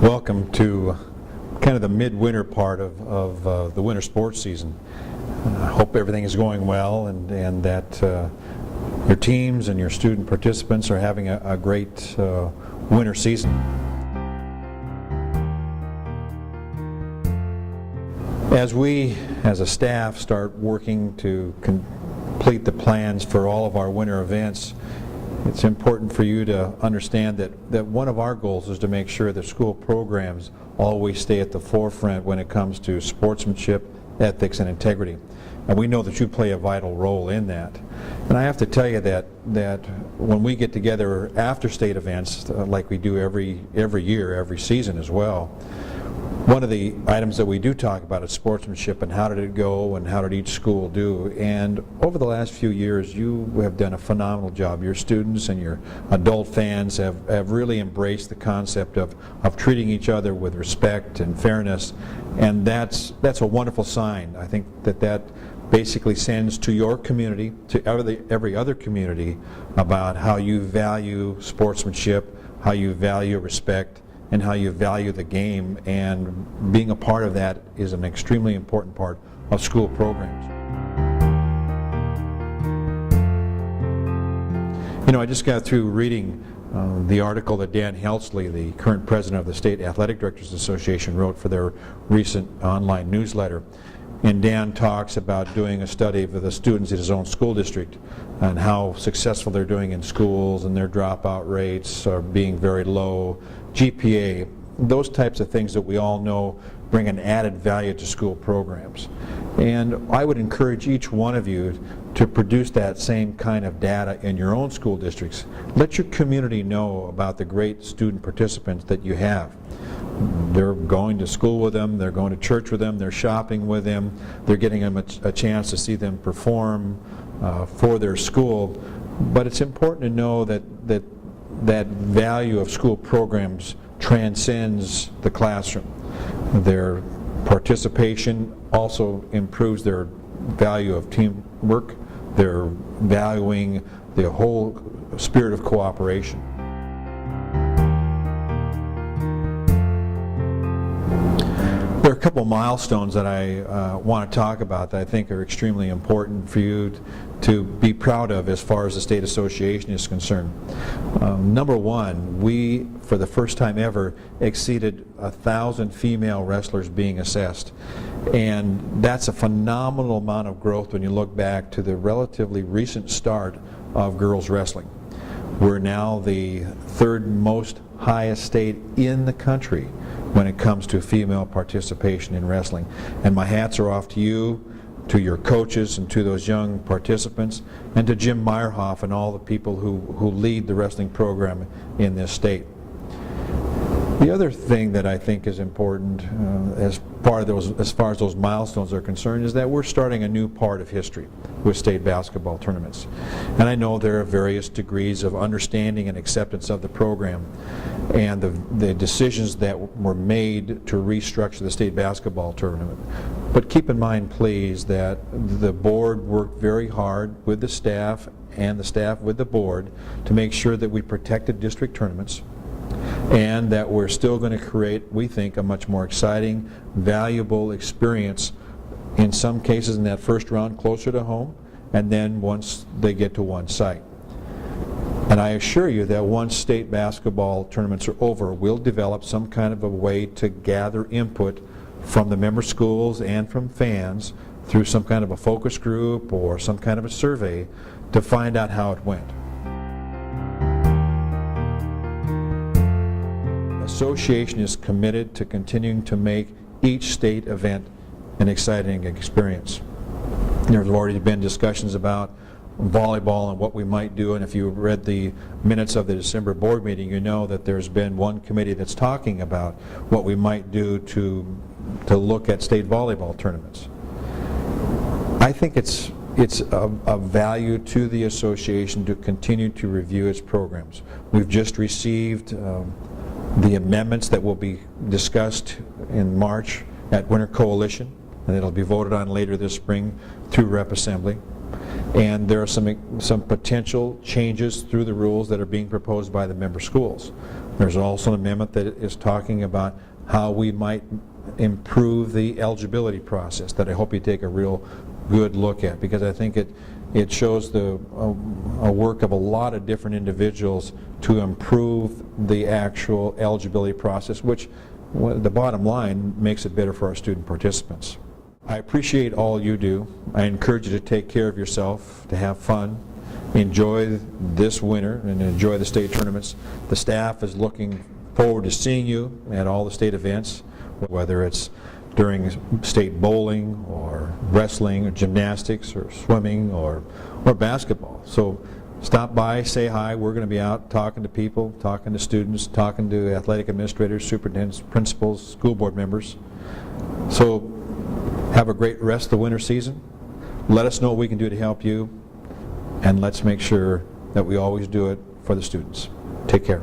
Welcome to kind of the midwinter part of the winter sports season. I hope everything is going well and that your teams and your student participants are having a great winter season. As we, as a staff, start working to complete the plans for all of our winter events, it's important for you to understand that one of our goals is to make sure that school programs always stay at the forefront when it comes to sportsmanship, ethics, and integrity. And we know that you play a vital role in that. And I have to tell you that when we get together after state events, like we do every year, every season as well, one of the items that we do talk about is sportsmanship and how did it go and how did each school do. And over the last few years, you have done a phenomenal job. Your students and your adult fans have really embraced the concept of treating each other with respect and fairness, and that's a wonderful sign. I think that basically sends to your community, to every other community, about how you value sportsmanship, how you value respect, and how you value the game, and being a part of that is an extremely important part of school programs. You know, I just got through reading the article that Dan Helsley, the current president of the State Athletic Directors Association, wrote for their recent online newsletter. And Dan talks about doing a study of the students in his own school district and how successful they're doing in schools, and their dropout rates are being very low, GPA, those types of things that we all know bring an added value to school programs. And I would encourage each one of you to produce that same kind of data in your own school districts. Let your community know about the great student participants that you have. They're going to school with them, they're going to church with them, they're shopping with them, they're getting them a chance to see them perform for their school. But it's important to know that value of school programs transcends the classroom. Their participation also improves their value of teamwork. They're valuing the whole spirit of cooperation. There are a couple milestones that I want to talk about that I think are extremely important for you to be proud of as far as the state association is concerned. Number one, we, for the first time ever, exceeded 1,000 female wrestlers being assessed. And that's a phenomenal amount of growth when you look back to the relatively recent start of girls wrestling. We're now the third most highest state in the country when it comes to female participation in wrestling. And my hats are off to you, to your coaches, and to those young participants, and to Jim Meyerhoff and all the people who lead the wrestling program in this state. The other thing that I think is important as far as those milestones are concerned is that we're starting a new part of history with state basketball tournaments. And I know there are various degrees of understanding and acceptance of the program, and the decisions that were made to restructure the state basketball tournament. But keep in mind, please, that the board worked very hard with the staff and the staff with the board to make sure that we protected district tournaments, and that we're still going to create, we think, a much more exciting, valuable experience, in some cases in that first round closer to home, and then once they get to one site. And I assure you that once state basketball tournaments are over, we'll develop some kind of a way to gather input from the member schools and from fans through some kind of a focus group or some kind of a survey to find out how it went. The association is committed to continuing to make each state event an exciting experience. There's already been discussions about volleyball and what we might do, and if you read the minutes of the December board meeting, you know that there's been one committee that's talking about what we might do to look at state volleyball tournaments. I think it's of value to the association to continue to review its programs. We've just received the amendments that will be discussed in March at Winter Coalition, and it'll be voted on later this spring through Rep Assembly. And there are some potential changes through the rules that are being proposed by the member schools. There's also an amendment that is talking about how we might improve the eligibility process that I hope you take a real good look at, because I think it shows a work of a lot of different individuals to improve the actual eligibility process, which the bottom line makes it better for our student participants. I appreciate all you do. I encourage you to take care of yourself, to have fun, enjoy this winter, and enjoy the state tournaments. The staff is looking forward to seeing you at all the state events, whether it's during state bowling or wrestling or gymnastics or swimming or basketball. So stop by, say hi. We're going to be out talking to people, talking to students, talking to athletic administrators, superintendents, principals, school board members. So have a great rest of the winter season. Let us know what we can do to help you, and let's make sure that we always do it for the students. Take care.